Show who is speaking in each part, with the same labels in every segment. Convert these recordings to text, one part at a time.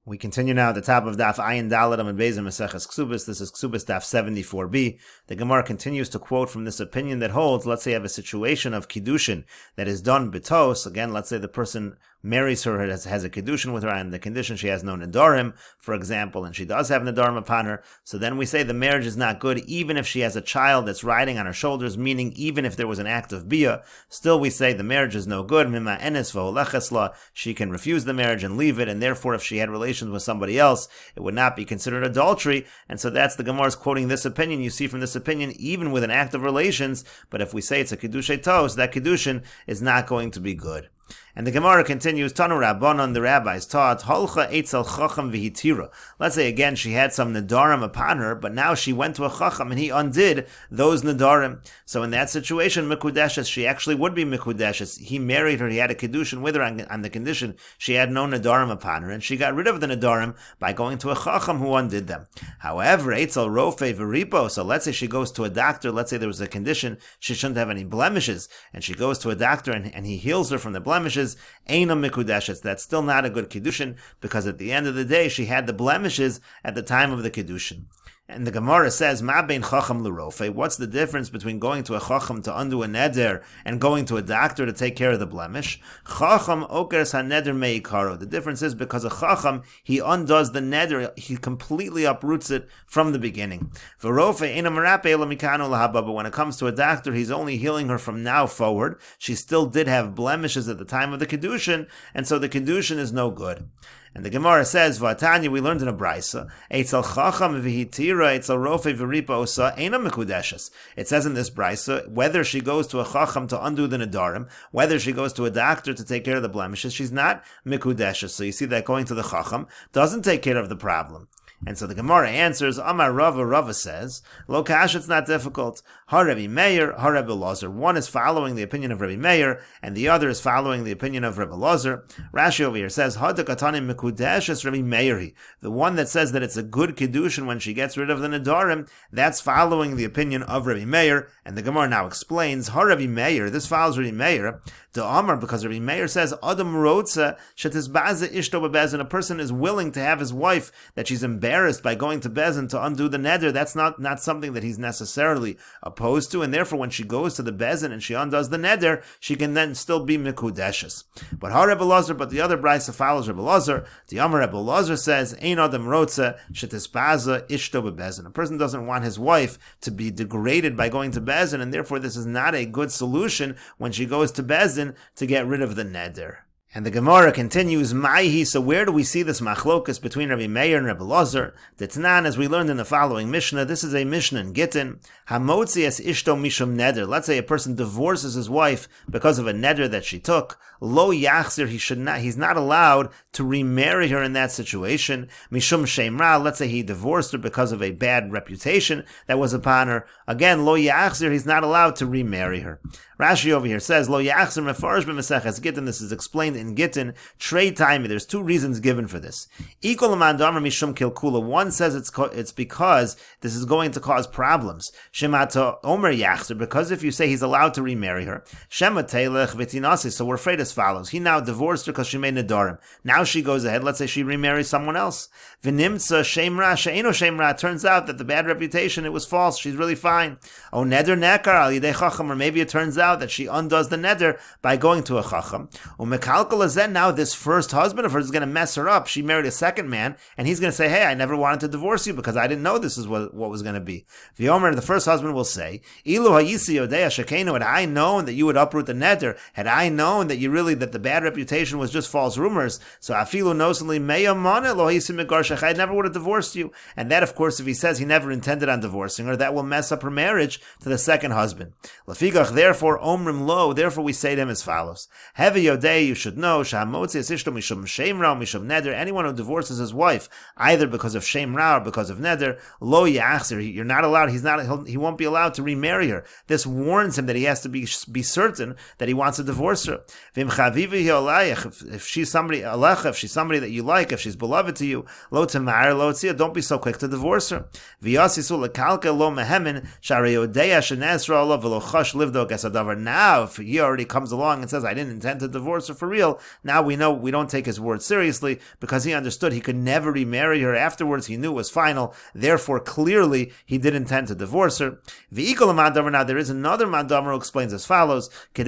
Speaker 1: We continue now at the top of Daf Ayin Dalet Amud Beis in Mesechet Kesuvos. This is Kesuvos Daf 74b. The Gemara continues to quote from this opinion that holds, let's say you have a situation of Kiddushin that is done betos. Again, let's say the person marries her, has a Kiddushin with her, and the condition she has no Nedarim, for example, and she does have Nedarim upon her. So then we say the marriage is not good, even if she has a child that's riding on her shoulders, meaning even if there was an act of Bia, still we say the marriage is no good. Mima enes v'holeches la, she can refuse the marriage and leave it, and therefore if she had relations with somebody else, it would not be considered adultery. And so that's the Gemara's quoting this opinion. You see from this opinion, even with an act of relations, but if we say it's a Kiddushay Tos, that Kiddushin is not going to be good. And the Gemara continues, Tanu Rabbanon, the rabbis taught, Holcha Eitzel Chacham V'hitira. Let's say again she had some Nedarim upon her, but now she went to a Chacham and he undid those Nedarim. So in that situation, Mikudeshes, she actually would be Mikudeshes. He married her, he had a Kiddushin with her on the condition she had no Nedarim upon her, and she got rid of the Nedarim by going to a Chacham who undid them. However, Eitzel Rofe V'ripo, so let's say she goes to a doctor, let's say there was a condition she shouldn't have any blemishes, and she goes to a doctor and he heals her from the blemishes, Eina Mikudeshes. That's still not a good Kiddushin, because at the end of the day, she had the blemishes at the time of the Kiddushin. And the Gemara says, Ma bein chacham l'rofe. What's the difference between going to a chacham to undo a neder and going to a doctor to take care of the blemish? Chacham okers ha-neder meikaro. The difference is because a chacham, he undoes the neder, he completely uproots it from the beginning. V'rofe eina merape ela mikano lahaba. But when it comes to a doctor, he's only healing her from now forward. She still did have blemishes at the time of the Kiddushin, and so the Kiddushin is no good. And the Gemara says, V'atanya, we learned in a brisa, Eitzel chacham v'hitira, Eitzel rofe v'ripa osa, eina mikudeshes. It says in this brisa, whether she goes to a chacham to undo the nedarim, whether she goes to a doctor to take care of the blemishes, she's not mikudeshes. So you see that going to the chacham doesn't take care of the problem. And so the Gemara answers, Amar Rava, Rava says, Lo kash, it's not difficult. Ha Rebbe Meir, ha Rebbe Lozer. One is following the opinion of Rebbe Meir, and the other is following the opinion of Rebbe Lozer. Rashi over here says, Ha dekatanim mikudeshes Rebbe Meiri. The one that says that it's a good Kiddushin when she gets rid of the Nedarim, that's following the opinion of Rebbe Meir. And the Gemara now explains, Ha Rebbe Meir, this follows Rebbe Meir, the Amar, because Rebbe Meir says, Adam rotza shetisbaze ishto bebezin. A person is willing to have his wife, that she's embarrassed by going to Bezin to undo the neder. That's not something that he's necessarily opposed to, and therefore when she goes to the Bezin and she undoes the neder, she can then still be mikudeshes. But ha Rebbe Lozer, but the other brisa follows Rebbe Lozer. The Amar Rebbe Lozer says, Ein adam rotza shetisbaze ishto bebezin. A person doesn't want his wife to be degraded by going to Bezin, and therefore this is not a good solution when she goes to Bezin to get rid of the neder. And the Gemara continues, Maihi, so where do we see this machlokas between Rabbi Meir and Rabbi Lozer? The Tanan, as we learned in the following Mishnah, this is a Mishnah in Gittin, Hamotzi es ishto mishum neder. Let's say a person divorces his wife because of a neder that she took. Lo yachzir, he's not allowed to remarry her in that situation. Mishum shemra, let's say he divorced her because of a bad reputation that was upon her. Again, lo yachzir, he's not allowed to remarry her. Rashi over here says, Lo yachzir mefarish b'Mesechet Gittin. This is explained in Gittin. Trey time. There's two reasons given for this. Mishum kilkula. One says it's because this is going to cause problems. Shemata omer yachzir, because if you say he's allowed to remarry her, Shema telech v'tinasi. So we're afraid as follows. He now divorced her because she made nedarim. Now she goes ahead. Let's say she remarries someone else. V'nimtza shemra she'eno shemra. It turns out that the bad reputation, it was false. She's really fine. Oh neder nekar al yidei chacham. Or maybe it turns out that she undoes the neder by going to a chacham. Now this first husband of hers is going to mess her up. She married a second man, and he's going to say, hey, I never wanted to divorce you because I didn't know this is what was going to be. V'yomer, the first husband will say, Ilu hayisi yodei shekenu, had I known that you would uproot the neder, had I known that that the bad reputation was just false rumors, so afilu nosli meya mana lo hayisi megarshech, I never would have divorced you. And that, of course, if he says he never intended on divorcing her, that will mess up her marriage to the second husband. Lafigach, therefore, omrim lo, therefore we say to him as follows, Hevi yodei, you should know, anyone who divorces his wife either because of shemra or because of neder, lo yachzir, you're not allowed. He won't be allowed to remarry her. This warns him that he has to be certain that he wants to divorce her. If she's somebody that you like, if she's beloved to you, lo tamar lo tzia, don't be so quick to divorce her. Now, if he already comes along and says, I didn't intend to divorce her for real, still, now we know we don't take his word seriously because he understood he could never remarry her afterwards. He knew it was final. Therefore, clearly, he did intend to divorce her. Now, there is another Mandamer who explains as follows, that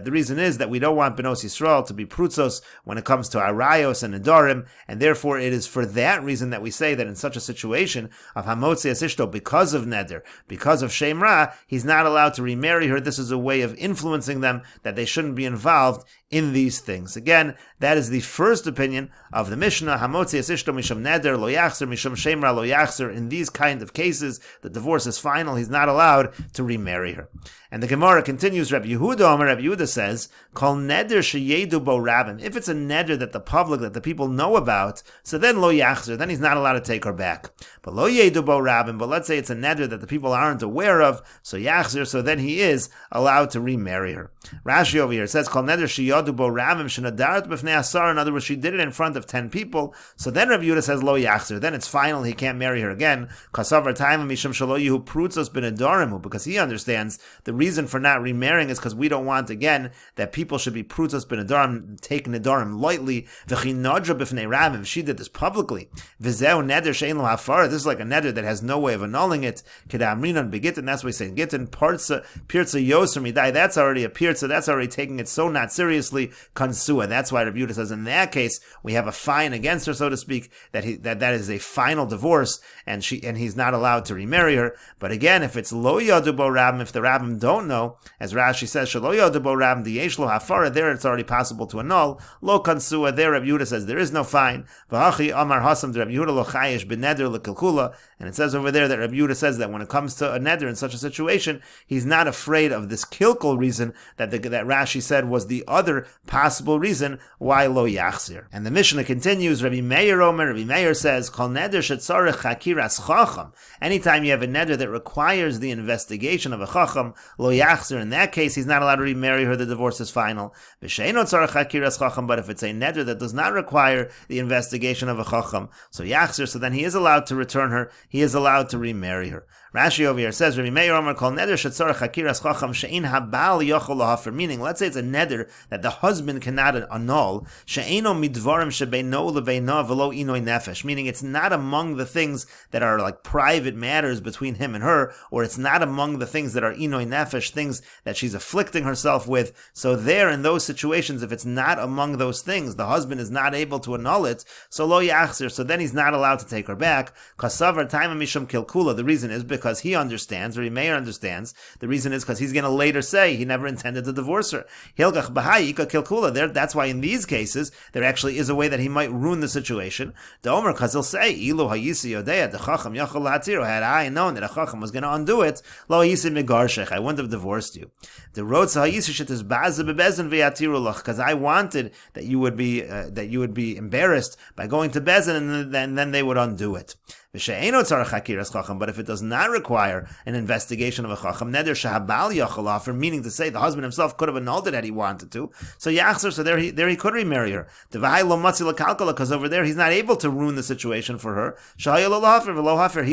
Speaker 1: the reason is that we don't want Benos Yisrael to be prutzos when it comes to arayos and nedarim, and therefore it is for that reason that we say that in such a situation of hamotzias ishto, because of neder, because of shem ra, he's not allowed to remarry her. This is a way of influencing them that they shouldn't be involved in these things. Again, that is the first opinion of the Mishnah, hamotzias ishto misham neder lo yachzer misham shem ra lo yachzer. In these kind of cases, the divorce is final. He's not allowed to remarry her. And the Gemara continues, Rabbi Yehuda says, Kol neder sheyedu bo rabim. If it's a neder that the public, that the people know about, so then lo yachzer, then he's not allowed to take her back. But lo yedu bo rabim, but let's say it's a neder that the people aren't aware of, so yachzer, so then he is allowed to remarry her. Rashi over here says, Kol neder sheyedu bo rabim shenadarat b'fnei asar. In other words, she did it in front of 10 people, so then Rabbi Yehuda says lo yachzer, then it's final, he can't marry her again. Kasavar time mishum shelo yehu prutzos b'nedarim, because he understands the reason for not remarrying is because we don't want, again, that people should be prutos b'nedarim, take nedarim lightly. V'chinadra b'fnei rabim, she did this publicly. V'zeu neder she'ein lo hafara, this is like a neder that has no way of annulling it. Kedamrinan begitin, that's why we say gitin, pirza yoser midai, that's already a pirza, that's already taking it so not seriously, kansua. That's why Rabbi Yehuda says in that case, we have a fine against her, so to speak, that is a final divorce, and he's not allowed to remarry her. But again, if it's lo yadu bo rabim, if the rabbim don't know, as Rashi says, shelo yadu bo rabim diyesh lo hafara, there it's already possible to annul. Lo kansua, there Rabbi Yehuda says there is no fine. V'hachi amar hasam Rabbi Yehuda lo chayesh b'neder lekilkula, and it says over there that Rabbi Yehuda says that when it comes to a neder in such a situation, he's not afraid of this kilkul reason that Rashi said was the other possible reason why lo yachzir. And the Mishnah continues, Rabbi Meir says, Kol neder shetzarech chakiras chacham. Anytime you have a neder that requires the investigation of a chacham, lo yachzer, in that case, he's not allowed to remarry her, the divorce is final. But if it's a neder that does not require the investigation of a chacham, so yachzer, so then he is allowed to return her, he is allowed to remarry her. Rashi over here says, Rabbi Meir Omer Kol neder shetzarech hakiras chacham she'in habal yochol lahafer, meaning, let's say it's a neder that the husband cannot annul, she'eno midvarim shebeino lebeino velo inoi nefesh, meaning it's not among the things that are like private matters between him and her, or it's not among the things that are inoi nefesh, things that she's afflicting herself with. So there, in those situations, if it's not among those things, the husband is not able to annul it, so lo yachzir, so then he's not allowed to take her back. Kasavar taima mishum kilkula, the reason is because he understands, or Meir understands, the reason is because he's going to later say he never intended to divorce her. Hilgach bahayika kilkula, that's why in these cases, there actually is a way that he might ruin the situation. The Omer, because he'll say, ilu hayisi yodea, the chacham yachol hatiru, had I known that a chacham was going to undo it, lo hayisi migarshech, I wouldn't have divorced you. The road hayisi shit is baza bebezin v'yatiru lach, because I wanted that you would be embarrassed by going to bezin, and then they would undo it. But if it does not require an investigation of a chacham, neder shehabal yachol lahafer, meaning to say the husband himself could have annulled it had he wanted to. So yachzer, so there he could remarry her. Because over there he's not able to ruin the situation for her. He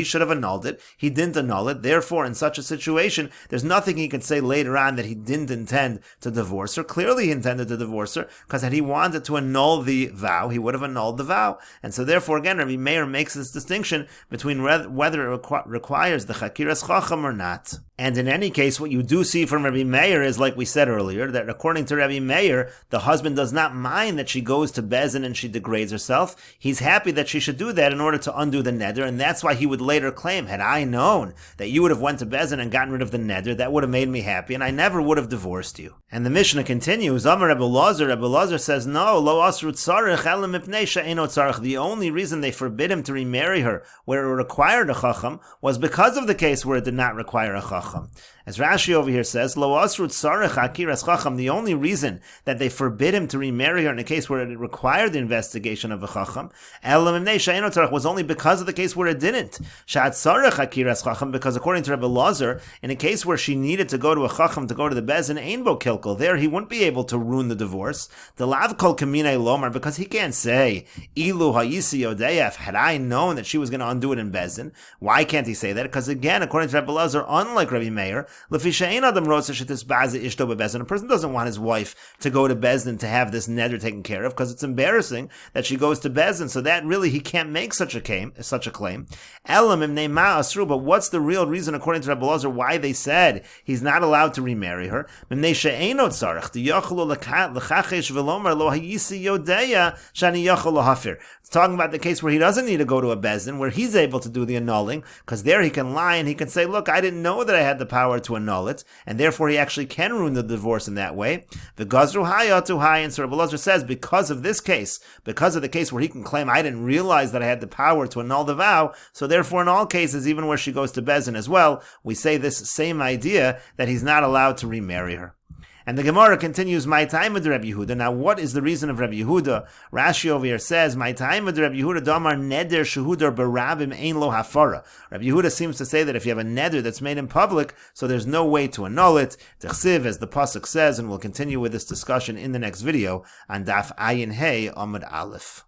Speaker 1: should have annulled it. He didn't annul it. Therefore, in such a situation, there's nothing he could say later on that he didn't intend to divorce her. Clearly he intended to divorce her, because had he wanted to annul the vow, he would have annulled the vow. And so therefore, again, Rabbi Meir makes this distinction between whether it requires the chakiras chacham or not. And in any case, what you do see from Rabbi Meir is, like we said earlier, that according to Rabbi Meir, the husband does not mind that she goes to Bezin and she degrades herself. He's happy that she should do that in order to undo the neder, and that's why he would later claim, had I known that you would have went to Bezin and gotten rid of the neder, that would have made me happy, and I never would have divorced you. And the Mishnah continues, Amar Rebbe Lazar says, no, lo asru tzarech elam mipnei she'eno tzarech. The only reason they forbid him to remarry her where it required a chacham was because of the case where it did not require a chacham. As Rashi over here says, Lo asrut sarech akiras chacham, the only reason that they forbid him to remarry her in a case where it required the investigation of a chacham, was only because of the case where it didn't. Shat sarech akiras chacham, because according to Rebbe Lazar, in a case where she needed to go to a chacham to go to the bezin, ein bo kilkel, there he wouldn't be able to ruin the divorce. The lav kol kamine lomar, because he can't say, Ilu hayisi yodeif, had I known that she was going to undo it in Bezdin. Why can't he say that? Because again, according to Rebbe Elazar, unlike Rabbi Meir, a person doesn't want his wife to go to Bezdin to have this neder taken care of, because it's embarrassing that she goes to Bezdin, so that really he can't make such a claim. But what's the real reason, according to Rebbe Elazar, why they said he's not allowed to remarry her? It's talking about the case where he doesn't need to go to a Bezdin, where he's able to do the annulling, because there he can lie and he can say, look, I didn't know that I had the power to annul it, and therefore he actually can ruin the divorce in that way. The Gazru Hayatu Hay, and so Rebbe Elazar says, because of this case, because of the case where he can claim, I didn't realize that I had the power to annul the vow, so therefore in all cases, even where she goes to Bezdin as well, we say this same idea that he's not allowed to remarry her. And the Gemara continues, my time with Rabbi Yehuda. Now, what is the reason of Rabbi Yehuda? Rashi over here says, my time with Rabbi Yehuda, damar neder shehudar barabim ein lo hafara. Rabbi Yehuda seems to say that if you have a neder that's made in public, so there's no way to annul it. T'chsiv, as the pasuk says, and we'll continue with this discussion in the next video on Daf Ayin Hey Amud Aleph.